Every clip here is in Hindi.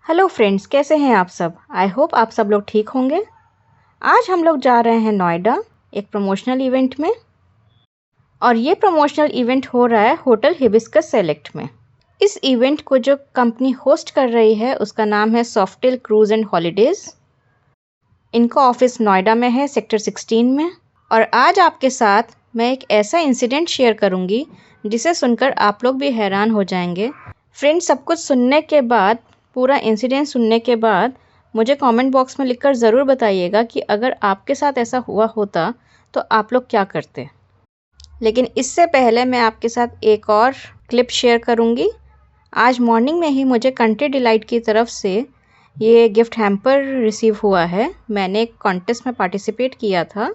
हेलो फ्रेंड्स, कैसे हैं आप सब। आई होप आप सब लोग ठीक होंगे। आज हम लोग जा रहे हैं नोएडा एक प्रमोशनल इवेंट में, और ये प्रमोशनल इवेंट हो रहा है होटल हिबिस्कस सेलेक्ट में। इस इवेंट को जो कंपनी होस्ट कर रही है उसका नाम है सॉफ्टेल क्रूज एंड हॉलीडेज़। इनका ऑफिस नोएडा में है, सेक्टर 16 में। और आज आपके साथ मैं एक ऐसा इंसिडेंट शेयर करूंगी जिसे सुनकर आप लोग भी हैरान हो जाएंगे। फ्रेंड्स, सब कुछ सुनने के बाद, पूरा इंसिडेंट सुनने के बाद मुझे कमेंट बॉक्स में लिखकर ज़रूर बताइएगा कि अगर आपके साथ ऐसा हुआ होता तो आप लोग क्या करते। लेकिन इससे पहले मैं आपके साथ एक और क्लिप शेयर करूंगी। आज मॉर्निंग में ही मुझे कंट्री डिलाइट की तरफ से ये गिफ्ट हैम्पर रिसीव हुआ है। मैंने एक कॉन्टेस्ट में पार्टिसिपेट किया था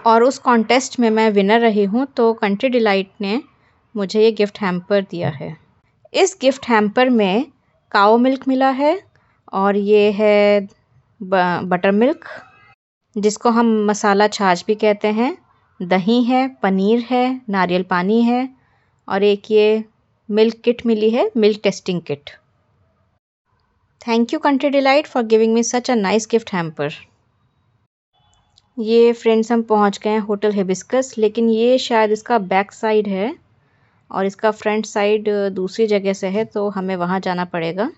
और उस कॉन्टेस्ट में मैं विनर रही हूँ, तो कंट्री डिलाइट ने मुझे ये गिफ्ट हैम्पर दिया है। इस गिफ्ट हैम्पर में काऊ मिल्क मिला है, और ये है बटर मिल्क जिसको हम मसाला छाछ भी कहते हैं, दही है, पनीर है, नारियल पानी है, और एक ये मिल्क किट मिली है, milk testing kit. Thank you country delight for giving me such a nice gift hamper. ये फ्रेंड्स, हम पहुंच गए हैं होटल हिबिस्कस, लेकिन ये शायद इसका बैक साइड है और इसका फ्रंट साइड दूसरी जगह से है, तो हमें वहाँ जाना पड़ेगा।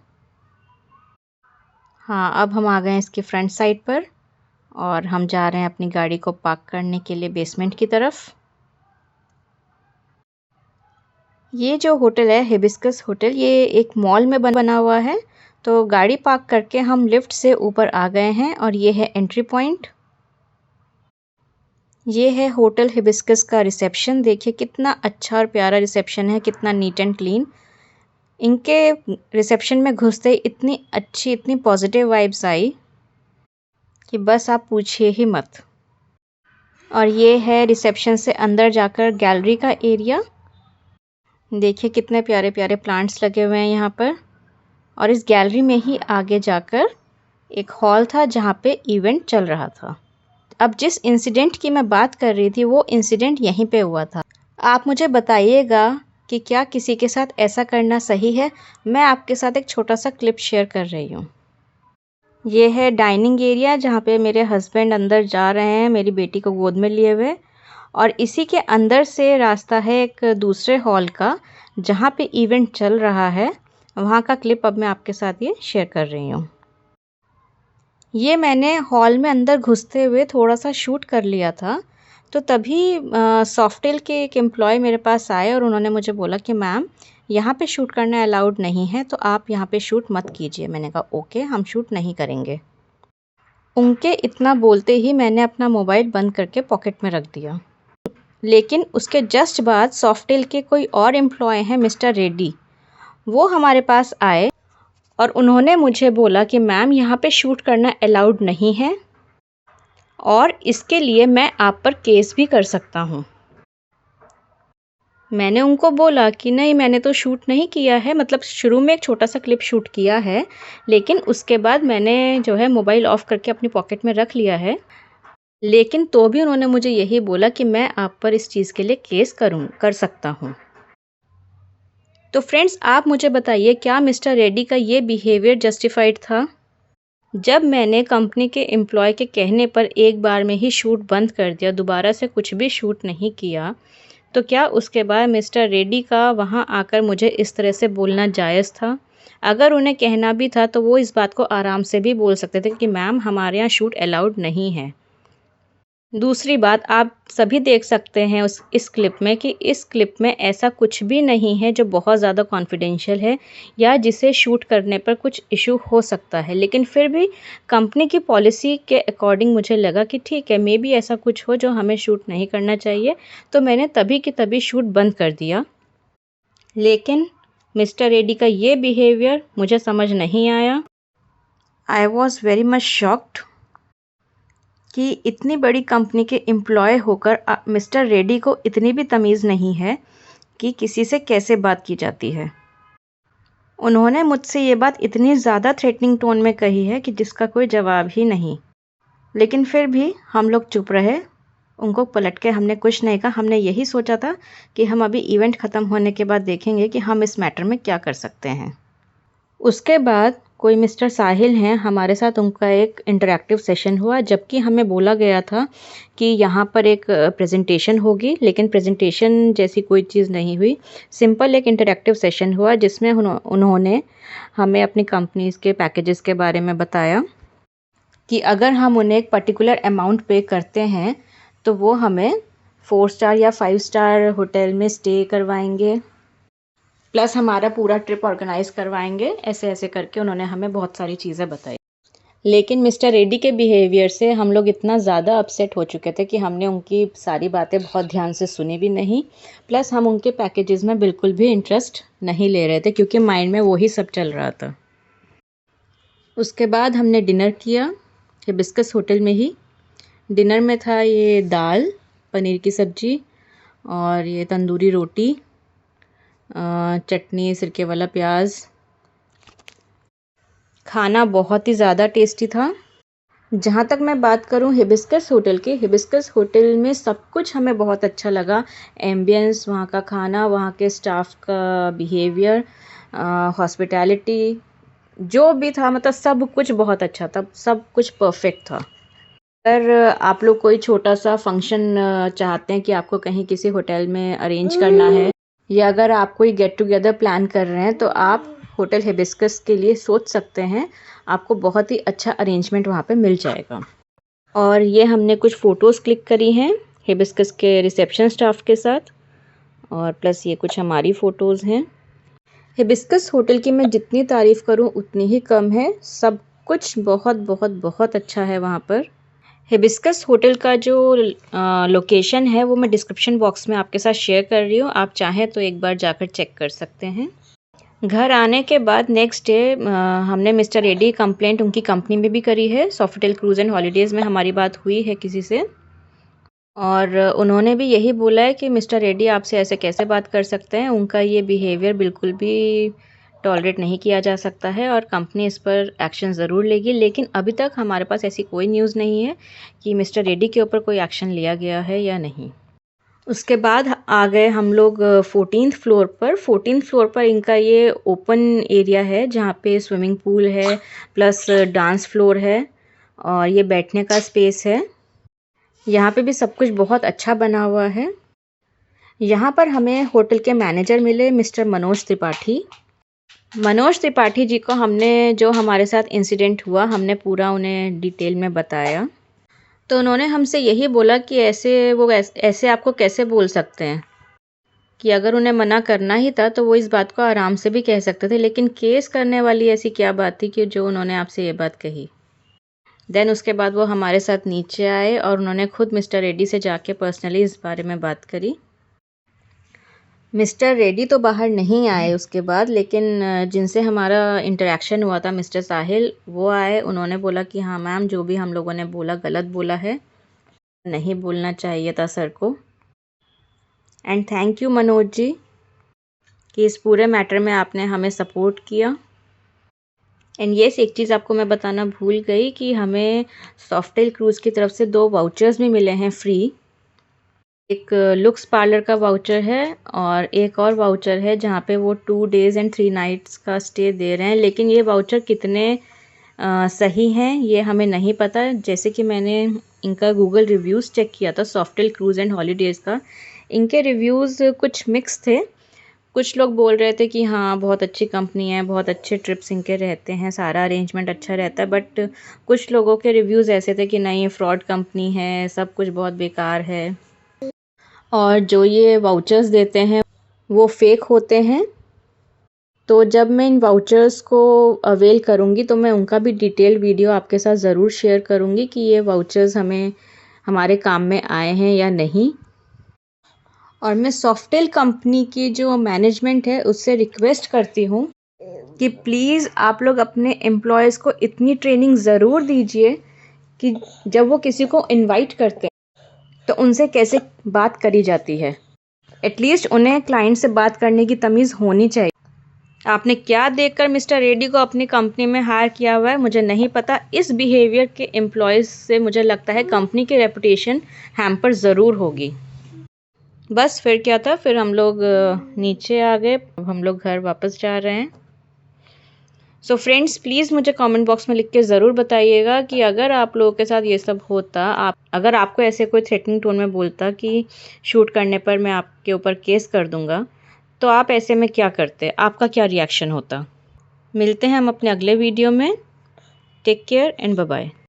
हाँ, अब हम आ गए हैं इसकी फ्रंट साइड पर और हम जा रहे हैं अपनी गाड़ी को पार्क करने के लिए बेसमेंट की तरफ। ये जो होटल है हिबिस्कस होटल, ये एक मॉल में बना हुआ है। तो गाड़ी पार्क करके हम लिफ्ट से ऊपर आ गए हैं और ये है एंट्री पॉइंट। ये है होटल हिबिस्कस का रिसेप्शन। देखिए कितना अच्छा और प्यारा रिसेप्शन है, कितना नीट एंड क्लीन। इनके रिसेप्शन में घुसते ही इतनी अच्छी, इतनी पॉजिटिव वाइब्स आई कि बस आप पूछिए ही मत। और ये है रिसेप्शन से अंदर जाकर गैलरी का एरिया। देखिए कितने प्यारे प्यारे प्लांट्स लगे हुए हैं यहाँ पर। और इस गैलरी में ही आगे जाकर एक हॉल था जहाँ पे इवेंट चल रहा था। अब जिस इंसिडेंट की मैं बात कर रही थी वो इंसिडेंट यहीं पे हुआ था। आप मुझे बताइएगा कि क्या किसी के साथ ऐसा करना सही है। मैं आपके साथ एक छोटा सा क्लिप शेयर कर रही हूँ। ये है डाइनिंग एरिया जहाँ पे मेरे हस्बैंड अंदर जा रहे हैं मेरी बेटी को गोद में लिए हुए, और इसी के अंदर से रास्ता है एक दूसरे हॉल का जहाँ पे इवेंट चल रहा है। वहाँ का क्लिप अब मैं आपके साथ ये शेयर कर रही हूँ। ये मैंने हॉल में अंदर घुसते हुए थोड़ा सा शूट कर लिया था, तो तभी सॉफ्टेल के एक एम्प्लॉय मेरे पास आए और उन्होंने मुझे बोला कि मैम, यहाँ पे शूट करना अलाउड नहीं है, तो आप यहाँ पे शूट मत कीजिए। मैंने कहा ओके, हम शूट नहीं करेंगे। उनके इतना बोलते ही मैंने अपना मोबाइल बंद करके पॉकेट में रख दिया। लेकिन उसके जस्ट बाद सॉफ्टेल के कोई और एम्प्लॉय हैं, मिस्टर रेड्डी, वो हमारे पास आए और उन्होंने मुझे बोला कि मैम, यहाँ पे शूट करना अलाउड नहीं है और इसके लिए मैं आप पर केस भी कर सकता हूँ। मैंने उनको बोला कि नहीं, मैंने तो शूट नहीं किया है, मतलब शुरू में एक छोटा सा क्लिप शूट किया है, लेकिन उसके बाद मैंने जो है मोबाइल ऑफ करके अपनी पॉकेट में रख लिया है। लेकिन तो भी उन्होंने मुझे यही बोला कि मैं आप पर इस चीज़ के लिए केस कर सकता हूँ। तो फ्रेंड्स, आप मुझे बताइए, क्या मिस्टर रेड्डी का ये बिहेवियर जस्टिफाइड था? जब मैंने कंपनी के एम्प्लॉय के कहने पर एक बार में ही शूट बंद कर दिया, दोबारा से कुछ भी शूट नहीं किया, तो क्या उसके बाद मिस्टर रेड्डी का वहाँ आकर मुझे इस तरह से बोलना जायज़ था? अगर उन्हें कहना भी था तो वो इस बात को आराम से भी बोल सकते थे कि मैम, हमारे यहाँ शूट अलाउड नहीं है। दूसरी बात, आप सभी देख सकते हैं इस क्लिप में कि इस क्लिप में ऐसा कुछ भी नहीं है जो बहुत ज़्यादा कॉन्फिडेंशियल है या जिसे शूट करने पर कुछ इशू हो सकता है। लेकिन फिर भी कंपनी की पॉलिसी के अकॉर्डिंग मुझे लगा कि ठीक है, मे बी ऐसा कुछ हो जो हमें शूट नहीं करना चाहिए, तो मैंने तभी की तभी शूट बंद कर दिया। लेकिन मिस्टर रेड्डी का ये बिहेवियर मुझे समझ नहीं आया। I was very much shocked कि इतनी बड़ी कंपनी के एम्प्लॉय होकर मिस्टर रेड्डी को इतनी भी तमीज़ नहीं है कि किसी से कैसे बात की जाती है। उन्होंने मुझसे ये बात इतनी ज़्यादा थ्रेटनिंग टोन में कही है कि जिसका कोई जवाब ही नहीं। लेकिन फिर भी हम लोग चुप रहे, उनको पलट के हमने कुछ नहीं कहा। हमने यही सोचा था कि हम अभी इवेंट ख़त्म होने के बाद देखेंगे कि हम इस मैटर में क्या कर सकते हैं। उसके बाद कोई मिस्टर साहिल हैं, हमारे साथ उनका एक इंटरैक्टिव सेशन हुआ, जबकि हमें बोला गया था कि यहाँ पर एक प्रेजेंटेशन होगी, लेकिन प्रेजेंटेशन जैसी कोई चीज़ नहीं हुई। सिंपल एक इंटरैक्टिव सेशन हुआ जिसमें उन्होंने हमें अपनी कंपनीज़ के पैकेजेस के बारे में बताया कि अगर हम उन्हें एक पर्टिकुलर अमाउंट पे करते हैं तो वो हमें 4 स्टार या 5 स्टार होटल में स्टे करवाएंगे, प्लस हमारा पूरा ट्रिप ऑर्गेनाइज करवाएंगे। ऐसे ऐसे करके उन्होंने हमें बहुत सारी चीज़ें बताई। लेकिन मिस्टर रेड्डी के बिहेवियर से हम लोग इतना ज़्यादा अपसेट हो चुके थे कि हमने उनकी सारी बातें बहुत ध्यान से सुनी भी नहीं, प्लस हम उनके पैकेजेस में बिल्कुल भी इंटरेस्ट नहीं ले रहे थे क्योंकि माइंड में वही सब चल रहा था। उसके बाद हमने डिनर किया हिबिस्कस होटल में ही। डिनर में था ये दाल, पनीर की सब्ज़ी और ये तंदूरी रोटी, चटनी, सिरके वाला प्याज। खाना बहुत ही ज़्यादा टेस्टी था। जहाँ तक मैं बात करूँ हिबिस्कस होटल की, हिबिस्कस होटल में सब कुछ हमें बहुत अच्छा लगा। एम्बियंस, वहाँ का खाना, वहाँ के स्टाफ का बिहेवियर, हॉस्पिटैलिटी, जो भी था मतलब सब कुछ बहुत अच्छा था, सब कुछ परफेक्ट था। अगर आप लोग कोई छोटा सा फंक्शन चाहते हैं कि आपको कहीं किसी होटल में अरेंज करना है, या अगर आप कोई गेट टुगेदर प्लान कर रहे हैं तो आप होटल हिबिस्कस के लिए सोच सकते हैं। आपको बहुत ही अच्छा अरेंजमेंट वहाँ पे मिल जाएगा। और ये हमने कुछ फ़ोटोज़ क्लिक करी हैं हिबिस्कस के रिसेप्शन स्टाफ के साथ, और प्लस ये कुछ हमारी फ़ोटोज़ हैं। हिबिस्कस होटल की मैं जितनी तारीफ़ करूँ उतनी ही कम है। सब कुछ बहुत बहुत बहुत अच्छा है वहाँ पर। हिबिस्कस होटल का जो लोकेशन है वो मैं डिस्क्रिप्शन बॉक्स में आपके साथ शेयर कर रही हूँ, आप चाहें तो एक बार जाकर चेक कर सकते हैं। घर आने के बाद नेक्स्ट डे हमने मिस्टर रेड्डी कंप्लेंट उनकी कंपनी में भी करी है। सॉफिटेल क्रूज़ एंड हॉलीडेज़ में हमारी बात हुई है किसी से, और उन्होंने भी यही बोला है कि मिस्टर रेड्डी आपसे ऐसे कैसे बात कर सकते हैं, उनका ये बिहेवियर बिल्कुल भी टॉलरेट नहीं किया जा सकता है और कंपनी इस पर एक्शन ज़रूर लेगी। लेकिन अभी तक हमारे पास ऐसी कोई न्यूज़ नहीं है कि मिस्टर रेड्डी के ऊपर कोई एक्शन लिया गया है या नहीं। उसके बाद आ गए हम लोग 14th फ्लोर पर। 14th फ्लोर पर इनका ये ओपन एरिया है जहाँ पे स्विमिंग पूल है, प्लस डांस फ्लोर है और ये बैठने का स्पेस है। यहाँ पे भी सब कुछ बहुत अच्छा बना हुआ है। यहाँ पर हमें होटल के मैनेजर मिले, मिस्टर मनोज त्रिपाठी। मनोज त्रिपाठी जी को हमने जो हमारे साथ इंसिडेंट हुआ हमने पूरा उन्हें डिटेल में बताया। तो उन्होंने हमसे यही बोला कि ऐसे आपको कैसे बोल सकते हैं, कि अगर उन्हें मना करना ही था तो वो इस बात को आराम से भी कह सकते थे, लेकिन केस करने वाली ऐसी क्या बात थी कि जो उन्होंने आपसे ये बात कही। देन उसके बाद वो हमारे साथ नीचे आए और उन्होंने खुद मिस्टर रेड्डी से जाके पर्सनली इस बारे में बात करी। मिस्टर रेड्डी तो बाहर नहीं आए उसके बाद, लेकिन जिनसे हमारा इंटरेक्शन हुआ था मिस्टर साहिल, वो आए। उन्होंने बोला कि हाँ मैम, जो भी हम लोगों ने बोला गलत बोला है, नहीं बोलना चाहिए था सर को। And thank you Manoj ji कि इस पूरे मैटर में आपने हमें सपोर्ट किया। एंड येस, एक चीज़ आपको मैं बताना भूल गई कि हमें सॉफ्टेल क्रूज़ की तरफ से 2 वाउचर्स भी मिले हैं फ्री। एक लुक्स पार्लर का वाउचर है और एक और वाउचर है जहाँ पे वो 2 डेज़ एंड 3 नाइट्स का स्टे दे रहे हैं। लेकिन ये वाउचर कितने सही हैं ये हमें नहीं पता। जैसे कि मैंने इनका गूगल रिव्यूज़ चेक किया था सॉफ्टेल क्रूज़ एंड हॉलीडेज़ का, इनके रिव्यूज़ कुछ मिक्स थे। कुछ लोग बोल रहे थे कि हाँ बहुत अच्छी कंपनी है, बहुत अच्छे ट्रिप्स इनके रहते हैं, सारा अरेंजमेंट अच्छा रहता है, बट कुछ लोगों के रिव्यूज़ ऐसे थे कि नहीं, फ्रॉड कंपनी है, सब कुछ बहुत बेकार है और जो ये वाउचर्स देते हैं वो फेक होते हैं। तो जब मैं इन वाउचर्स को अवेल करूँगी तो मैं उनका भी डिटेल वीडियो आपके साथ ज़रूर शेयर करूँगी कि ये वाउचर्स हमारे काम में आए हैं या नहीं। और मैं सॉफ्टेल कंपनी की जो मैनेजमेंट है उससे रिक्वेस्ट करती हूँ कि प्लीज़ आप लोग अपने एम्प्लॉयज़ को इतनी ट्रेनिंग ज़रूर दीजिए कि जब वो किसी को इनवाइट करते हैं तो उनसे कैसे बात करी जाती है। एटलीस्ट उन्हें क्लाइंट से बात करने की तमीज़ होनी चाहिए। आपने क्या देखकर मिस्टर रेड्डी को अपनी कंपनी में हायर किया हुआ है मुझे नहीं पता। इस बिहेवियर के एम्प्लॉयज़ से मुझे लगता है कंपनी की रेपुटेशन हैम्पर ज़रूर होगी। बस फिर क्या था, फिर हम लोग नीचे आ गए। अब हम लोग घर वापस जा रहे हैं। सो फ्रेंड्स प्लीज़ मुझे कमेंट बॉक्स में लिख के ज़रूर बताइएगा कि अगर आप लोगों के साथ ये सब होता, अगर आपको ऐसे कोई थ्रेटनिंग टोन में बोलता कि शूट करने पर मैं आपके ऊपर केस कर दूंगा, तो आप ऐसे में क्या करते, आपका क्या रिएक्शन होता। मिलते हैं हम अपने अगले वीडियो में। Take care and bye bye.